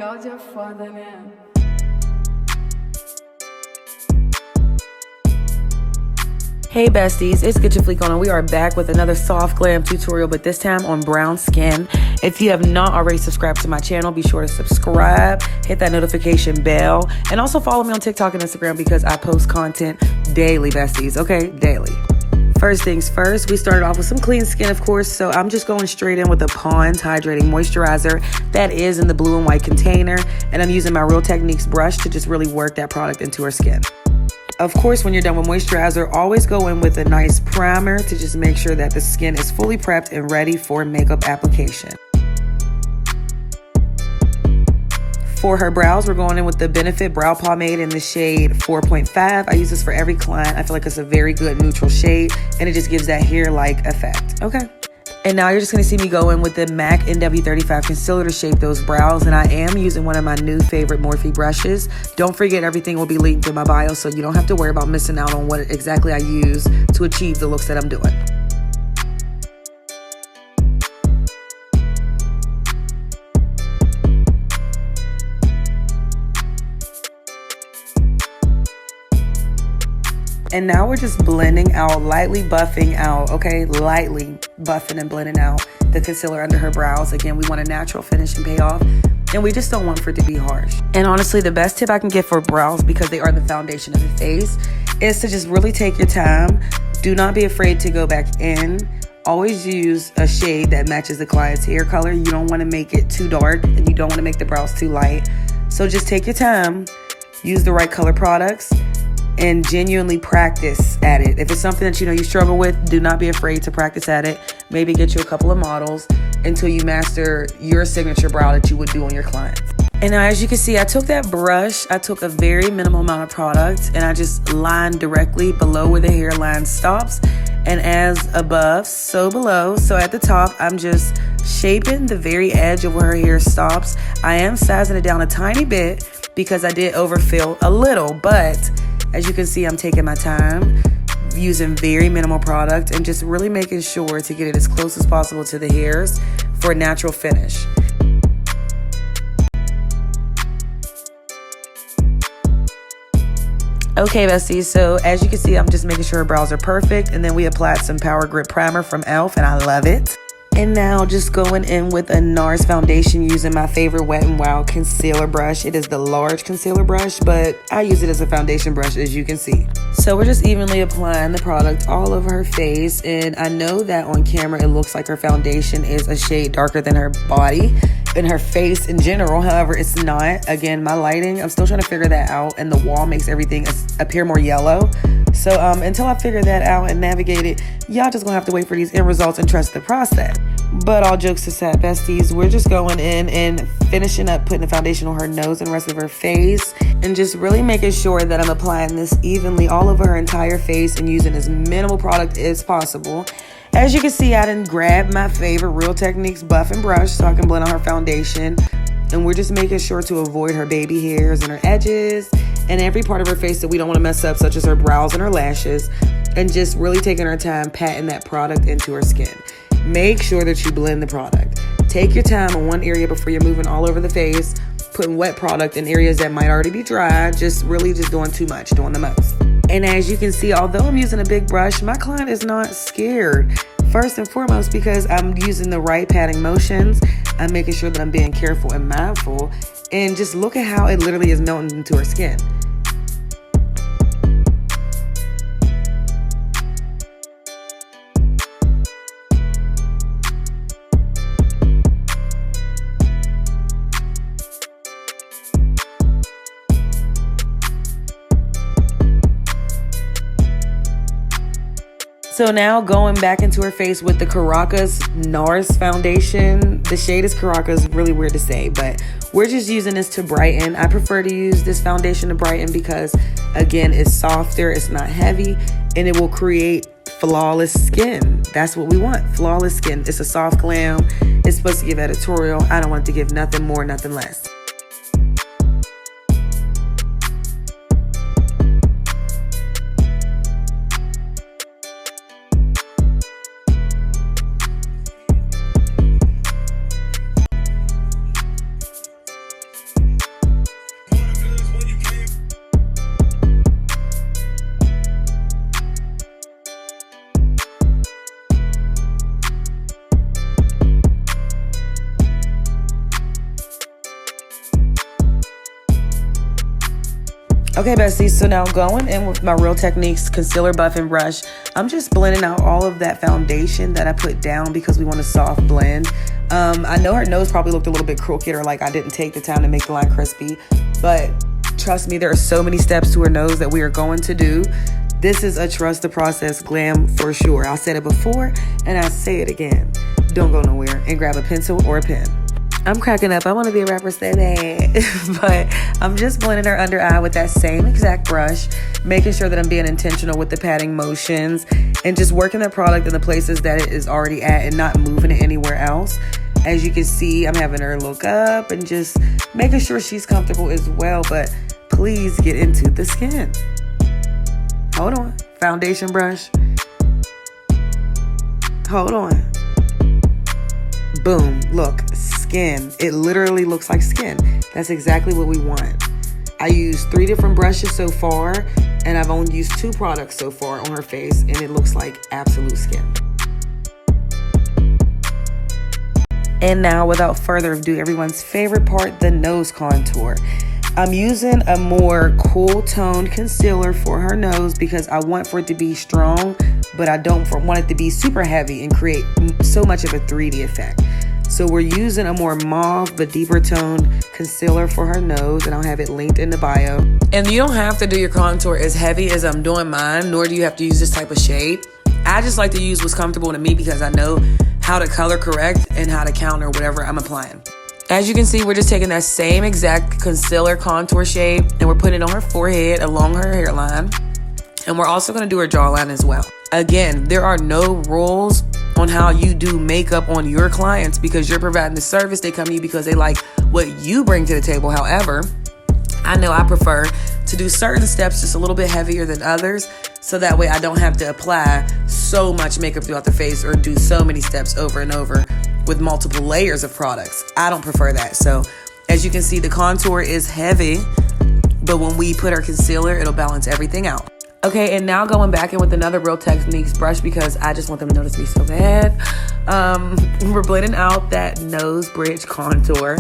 Y'all just foda, né? Hey besties, it's Get Your Fleek On, and we are back with another soft glam tutorial, but this time on brown skin. If you have not already subscribed to my channel, be sure to subscribe, hit that notification bell, and also follow me on TikTok and Instagram because I post content daily, besties, okay? Daily. First things first, we started off with some clean skin, of course, so I'm just going straight in with the Pond's Hydrating Moisturizer that is in the blue and white container, and I'm using my Real Techniques brush to just really work that product into her skin. Of course, when you're done with moisturizer, always go in with a nice primer to just make sure that the skin is fully prepped and ready for makeup application. For her brows, we're going in with the Benefit Brow Pomade in the shade 4.5. I use this for every client. I feel like it's a very good neutral shade, and it just gives that hair-like effect, okay? And now you're just going to see me go in with the MAC NW35 Concealer to shape those brows. And I am using one of my new favorite Morphe brushes. Don't forget, everything will be linked in my bio, so you don't have to worry about missing out on what exactly I use to achieve the looks that I'm doing. And now we're just blending out, lightly buffing out, okay? Lightly buffing and blending out the concealer under her brows. Again, we want a natural finish and payoff, and we just don't want for it to be harsh. And honestly, the best tip I can give for brows, because they are the foundation of the face, is to just really take your time. Do not be afraid to go back in. Always use a shade that matches the client's hair color. You don't want to make it too dark, and you don't want to make the brows too light. So just take your time, use the right color products, and genuinely practice at it. If it's something that you know you struggle with, do not be afraid to practice at it. Maybe get you a couple of models until you master your signature brow that you would do on your clients. And now, as you can see, I took that brush, I took a very minimal amount of product, and I just lined directly below where the hairline stops. And as above, so below. So at the top, I'm just shaping the very edge of where her hair stops. I am sizing it down a tiny bit because I did overfill a little, but as you can see, I'm taking my time, using very minimal product, and just really making sure to get it as close as possible to the hairs for a natural finish. Okay, besties, so as you can see, I'm just making sure her brows are perfect, and then we applied some Power Grip Primer from e.l.f., and I love it. And now just going in with a Nars foundation using my favorite Wet n Wild concealer brush. It is the large concealer brush, but I use it as a foundation brush, as you can see. So we're just evenly applying the product all over her face. And I know that on camera, it looks like her foundation is a shade darker than her body and her face in general. However, it's not. Again, my lighting, I'm still trying to figure that out. And the wall makes everything appear more yellow. So until I figure that out and navigate it, y'all just gonna have to wait for these end results and trust the process. But all jokes aside, besties, we're just going in and finishing up putting the foundation on her nose and the rest of her face, and just really making sure that I'm applying this evenly all over her entire face and using as minimal product as possible. As you can see, I done grabbed my favorite Real Techniques buff and brush so I can blend on her foundation. And we're just making sure to avoid her baby hairs and her edges and every part of her face that we don't want to mess up, such as her brows and her lashes, and just really taking our time patting that product into her skin. Make sure that you blend the product. Take your time on one area before you're moving all over the face, putting wet product in areas that might already be dry, just doing too much, doing the most. And as you can see, although I'm using a big brush, my client is not scared. First and foremost, because I'm using the right patting motions, I'm making sure that I'm being careful and mindful, and just look at how it literally is melting into her skin. So now going back into her face with the Caracas Nars foundation. The shade is Caracas, really weird to say, but we're just using this to brighten. I prefer to use this foundation to brighten because, again, it's softer, it's not heavy, and it will create flawless skin. That's what we want, flawless skin. It's a soft glam. It's supposed to give editorial. I don't want it to give nothing more, nothing less. Okay, besties, so now going in with my Real Techniques concealer buffing brush, I'm just blending out all of that foundation that I put down because we want a soft blend. I know her nose probably looked a little bit crooked, or like I didn't take the time to make the line crispy, but trust me, there are so many steps to her nose that we are going to do. This is a trust the process glam for sure. I said it before and I'll say it again. Don't go nowhere and grab a pencil or a pen. I'm cracking up. I want to be a rapper so bad. But I'm just blending her under eye with that same exact brush, making sure that I'm being intentional with the patting motions and just working the product in the places that it is already at and not moving it anywhere else. As you can see, I'm having her look up and just making sure she's comfortable as well. But please get into the skin. Hold on. Foundation brush. Hold on. Boom. Look. Skin. It literally looks like skin. That's exactly what we want. I used 3 different brushes so far, and I've only used 2 products so far on her face, and it looks like absolute skin. And now, without further ado, everyone's favorite part, the nose contour. I'm using a more cool toned concealer for her nose because I want for it to be strong, but I don't want it to be super heavy and create so much of a 3D effect. So we're using a more mauve but deeper toned concealer for her nose, and I'll have it linked in the bio. And you don't have to do your contour as heavy as I'm doing mine, nor do you have to use this type of shade. I just like to use what's comfortable to me because I know how to color correct and how to counter whatever I'm applying. As you can see, we're just taking that same exact concealer contour shade and we're putting it on her forehead along her hairline. And we're also going to do her jawline as well. Again, there are no rules on how you do makeup on your clients because you're providing the service. They come to you because they like what you bring to the table. However, I know I prefer to do certain steps just a little bit heavier than others, so that way I don't have to apply so much makeup throughout the face or do so many steps over and over with multiple layers of products. I don't prefer that. So as you can see, the contour is heavy, but when we put our concealer, it'll balance everything out. Okay, and now going back in with another Real Techniques brush because I just want them to notice me so bad. We're blending out that nose bridge contour.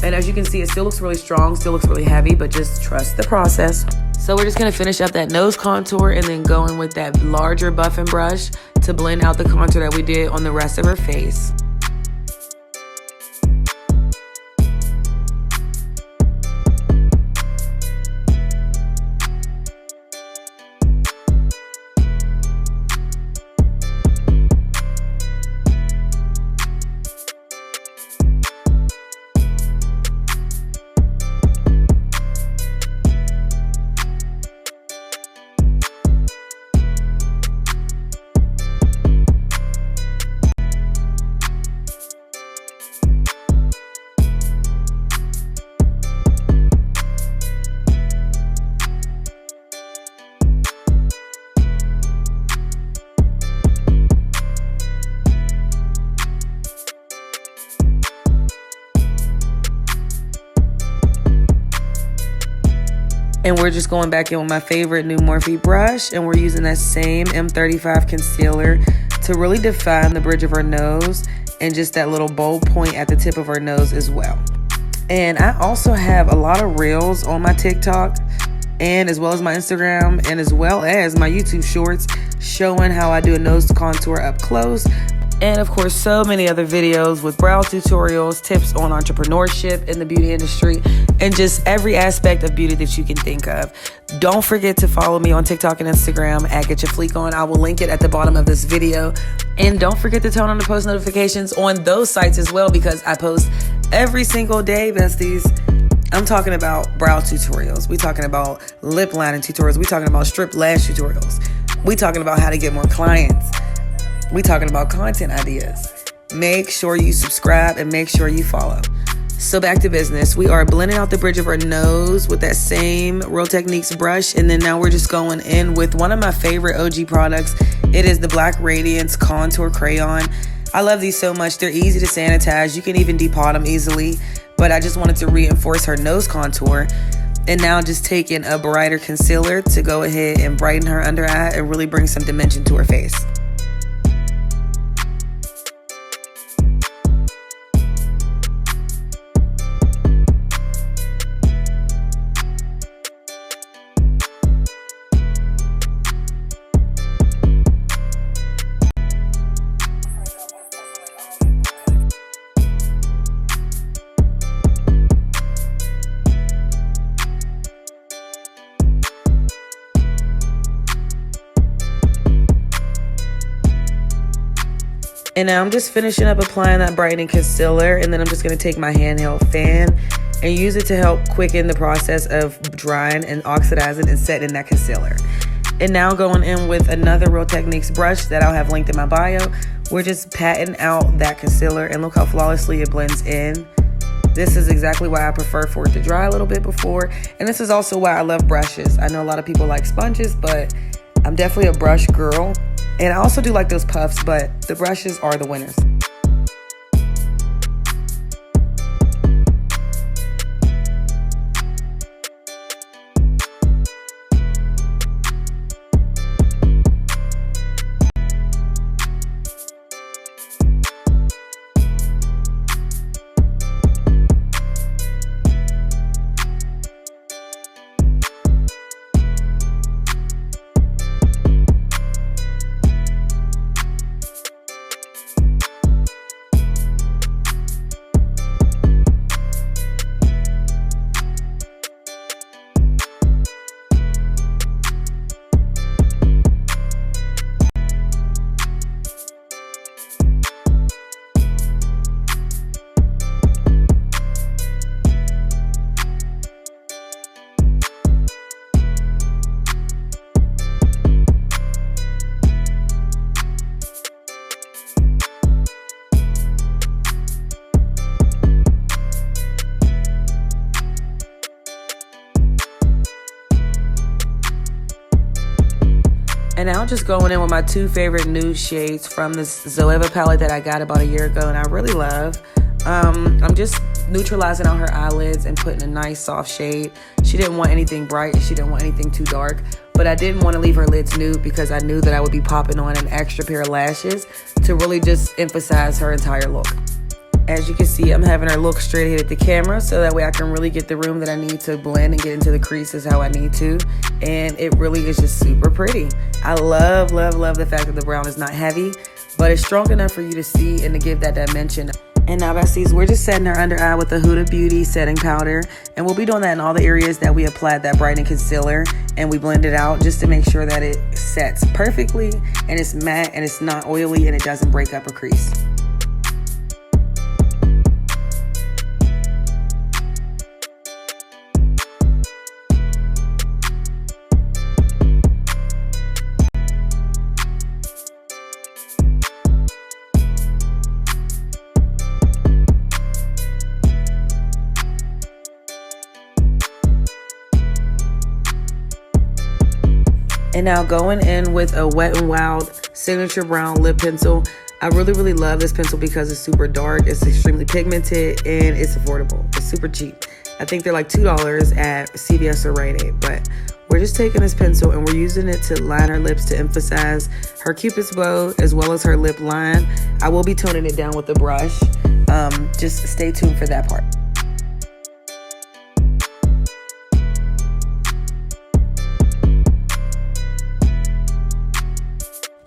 And as you can see, it still looks really strong, still looks really heavy, but just trust the process. So we're just going to finish up that nose contour and then go in with that larger buffing brush to blend out the contour that we did on the rest of her face. And we're just going back in with my favorite new Morphe brush, and we're using that same M35 concealer to really define the bridge of her nose and just that little bold point at the tip of her nose as well. And I also have a lot of reels on my TikTok and as well as my Instagram and as well as my YouTube shorts showing how I do a nose contour up close. And of course, so many other videos with brow tutorials, tips on entrepreneurship in the beauty industry, and just every aspect of beauty that you can think of. Don't forget to follow me on TikTok and Instagram at Get Your Fleek On. I will link it at the bottom of this video. And don't forget to turn on the post notifications on those sites as well because I post every single day, besties. I'm talking about brow tutorials. We're talking about lip lining tutorials. We're talking about strip lash tutorials. We're talking about how to get more clients. We talking about content ideas. Make sure you subscribe and make sure you follow. So back to business. We are blending out the bridge of her nose with that same Real Techniques brush. And then now we're just going in with one of my favorite OG products. It is the Black Radiance Contour Crayon. I love these so much. They're easy to sanitize. You can even depot them easily. But I just wanted to reinforce her nose contour. And now just taking a brighter concealer to go ahead and brighten her under eye and really bring some dimension to her face. And now I'm just finishing up applying that brightening concealer, and then I'm just going to take my handheld fan and use it to help quicken the process of drying and oxidizing and setting that concealer. And now going in with another Real Techniques brush that I'll have linked in my bio. We're just patting out that concealer, and look how flawlessly it blends in. This is exactly why I prefer for it to dry a little bit before. And this is also why I love brushes. I know a lot of people like sponges, but I'm definitely a brush girl. And I also do like those puffs, but the brushes are the winners. And now just going in with my two favorite nude shades from this Zooeva palette that I got about a year ago and I really love. I'm just neutralizing out her eyelids and putting a nice soft shade. She didn't want anything bright, she didn't want anything too dark, but I didn't want to leave her lids nude because I knew that I would be popping on an extra pair of lashes to really just emphasize her entire look. As you can see, I'm having her look straight ahead at the camera so that way I can really get the room that I need to blend and get into the creases how I need to. And it really is just super pretty. I love, love, love the fact that the brown is not heavy, but it's strong enough for you to see and to give that dimension. And now, besties, we're just setting her under eye with the Huda Beauty setting powder. And we'll be doing that in all the areas that we applied that brightening concealer and we blend it out just to make sure that it sets perfectly and it's matte and it's not oily and it doesn't break up or crease. And now going in with a Wet n Wild Signature Brown Lip Pencil. I really, really love this pencil because it's super dark, it's extremely pigmented, and it's affordable. It's super cheap. I think they're like $2 at CVS or Rite Aid, but we're just taking this pencil and we're using it to line her lips to emphasize her Cupid's bow as well as her lip line. I will be toning it down with the brush. Just stay tuned for that part.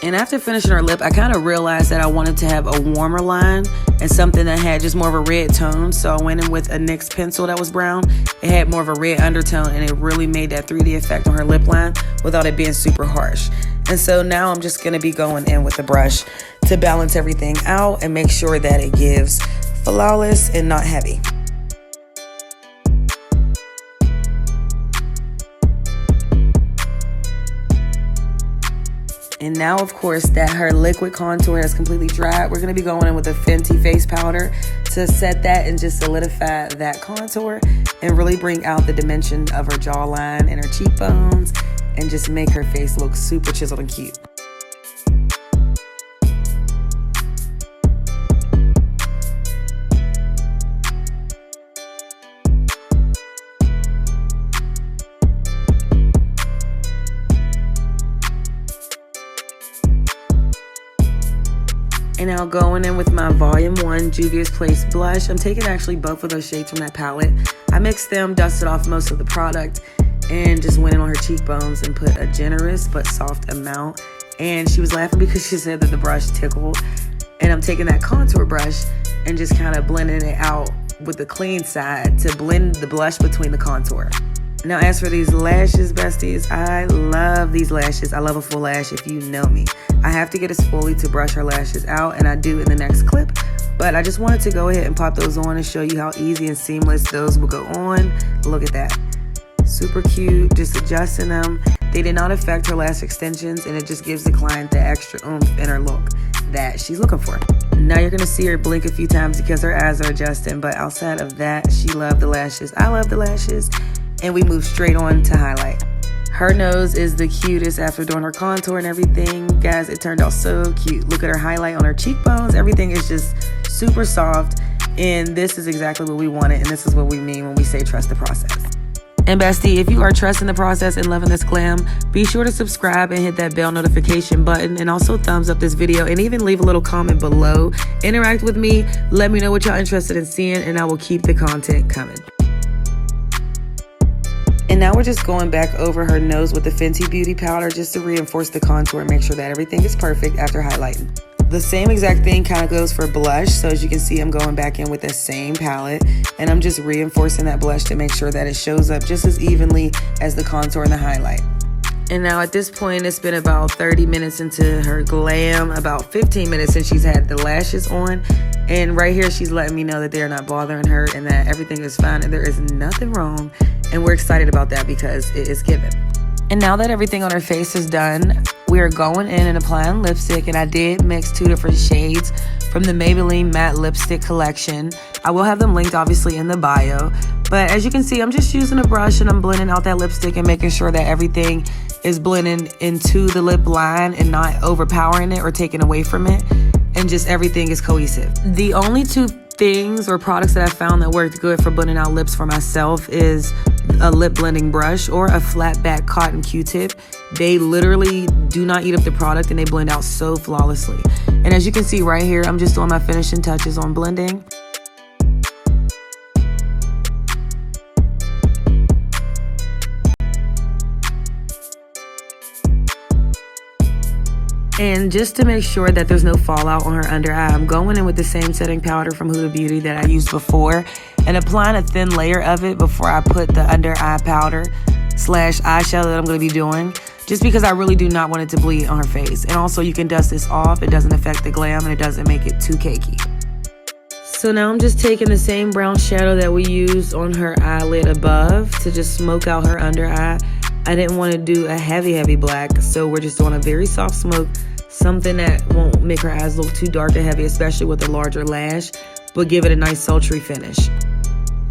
And after finishing her lip, I kind of realized that I wanted to have a warmer line and something that had just more of a red tone. So I went in with a NYX pencil that was brown. It had more of a red undertone and it really made that 3D effect on her lip line without it being super harsh. And so now I'm just going to be going in with the brush to balance everything out and make sure that it gives flawless and not heavy. And now, of course, that her liquid contour has completely dried, we're going to be going in with a Fenty face powder to set that and just solidify that contour and really bring out the dimension of her jawline and her cheekbones and just make her face look super chiseled and cute. And now going in with my Volume 1 Juvia's Place blush. I'm taking actually both of those shades from that palette. I mixed them, dusted off most of the product, and just went in on her cheekbones and put a generous but soft amount. And she was laughing because she said that the brush tickled. And I'm taking that contour brush and just kind of blending it out with the clean side to blend the blush between the contour. Now, as for these lashes, besties, I love these lashes. I love a full lash if you know me. I have to get a spoolie to brush her lashes out, and I do in the next clip. But I just wanted to go ahead and pop those on and show you how easy and seamless those will go on. Look at that. Super cute, just adjusting them. They did not affect her lash extensions, and it just gives the client the extra oomph in her look that she's looking for. Now you're gonna see her blink a few times because her eyes are adjusting, but outside of that, she loved the lashes. I love the lashes. And we move straight on to highlight. Her nose is the cutest after doing her contour and everything. Guys, it turned out so cute. Look at her highlight on her cheekbones. Everything is just super soft. And this is exactly what we wanted. And this is what we mean when we say trust the process. And bestie, if you are trusting the process and loving this glam, be sure to subscribe and hit that bell notification button, and also thumbs up this video, and even leave a little comment below. Interact with me. Let me know what y'all interested in seeing, and I will keep the content coming. And now we're just going back over her nose with the Fenty Beauty powder just to reinforce the contour and make sure that everything is perfect after highlighting. The same exact thing kind of goes for blush. So as you can see, I'm going back in with the same palette, and I'm just reinforcing that blush to make sure that it shows up just as evenly as the contour and the highlight. And now at this point, it's been about 30 minutes into her glam, about 15 minutes since she's had the lashes on. And right here, she's letting me know that they're not bothering her and that everything is fine and there is nothing wrong. And we're excited about that because it is given. And now that everything on her face is done, we are going in and applying lipstick. And I did mix 2 different shades from the Maybelline Matte Lipstick Collection. I will have them linked obviously in the bio. But as you can see, I'm just using a brush and I'm blending out that lipstick and making sure that everything is blending into the lip line and not overpowering it or taking away from it. And just everything is cohesive. The only 2 things or products that I found that worked good for blending out lips for myself is a lip blending brush or a flat back cotton Q-tip. They literally do not eat up the product and they blend out so flawlessly. And as you can see right here, I'm just doing my finishing touches on blending. And just to make sure that there's no fallout on her under eye, I'm going in with the same setting powder from Huda Beauty that I used before and applying a thin layer of it before I put the under eye powder / eyeshadow that I'm going to be doing, just because I really do not want it to bleed on her face. And also you can dust this off. It doesn't affect the glam and it doesn't make it too cakey. So now I'm just taking the same brown shadow that we used on her eyelid above to just smoke out her under eye. I didn't want to do a heavy black, so we're just doing a very soft smoke, something that won't make her eyes look too dark and heavy, especially with a larger lash, but give it a nice sultry finish.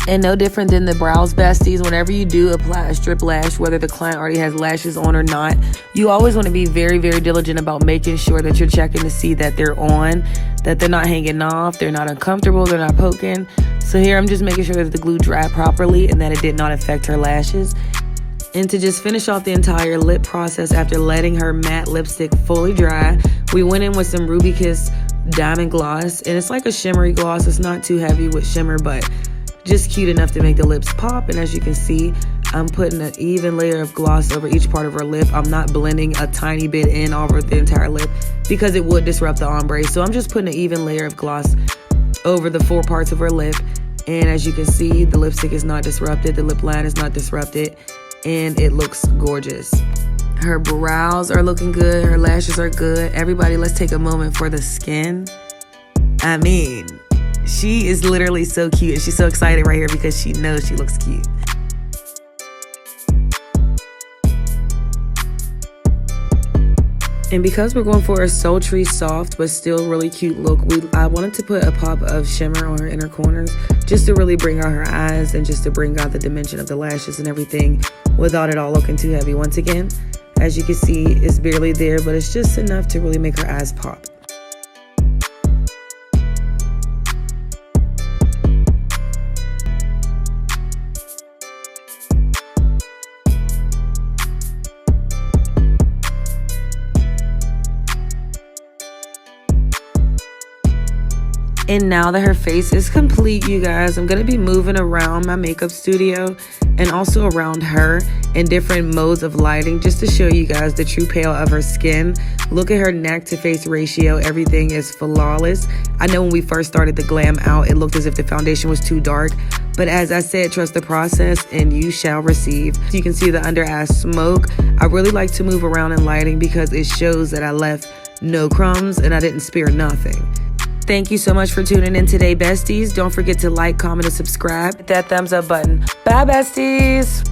And no different than the brows, besties, whenever you do apply a strip lash, whether the client already has lashes on or not, you always want to be very diligent about making sure that you're checking to see that they're on, that they're not hanging off, they're not uncomfortable, they're not poking. So here I'm just making sure that the glue dried properly and that it did not affect her lashes. And to just finish off the entire lip process after letting her matte lipstick fully dry, we went in with some Ruby Kiss Diamond Gloss. And it's like a shimmery gloss. It's not too heavy with shimmer, but just cute enough to make the lips pop. And as you can see, I'm putting an even layer of gloss over each part of her lip. I'm not blending a tiny bit in over the entire lip because it would disrupt the ombre. So I'm just putting an even layer of gloss over the 4 parts of her lip. And as you can see, the lipstick is not disrupted. The lip line is not disrupted. And it looks gorgeous. Her brows are looking good. Her lashes are good. Everybody, let's take a moment for the skin. I mean, she is literally so cute. And she's so excited right here because she knows she looks cute. And because we're going for a sultry, soft, but still really cute look, I wanted to put a pop of shimmer on her inner corners just to really bring out her eyes and just to bring out the dimension of the lashes and everything without it all looking too heavy. Once again, as you can see, it's barely there, but it's just enough to really make her eyes pop. And now that her face is complete, you guys, I'm going to be moving around my makeup studio and also around her in different modes of lighting just to show you guys the true pale of her skin. Look at her neck to face ratio. Everything is flawless. I know when we first started the Glam out, it looked as if the foundation was too dark. But as I said, trust the process and you shall receive. You can see the under eye smoke. I really like to move around in lighting because it shows that I left no crumbs and I didn't spare nothing. Thank you so much for tuning in today, besties. Don't forget to like, comment, and subscribe. Hit that thumbs up button. Bye, besties.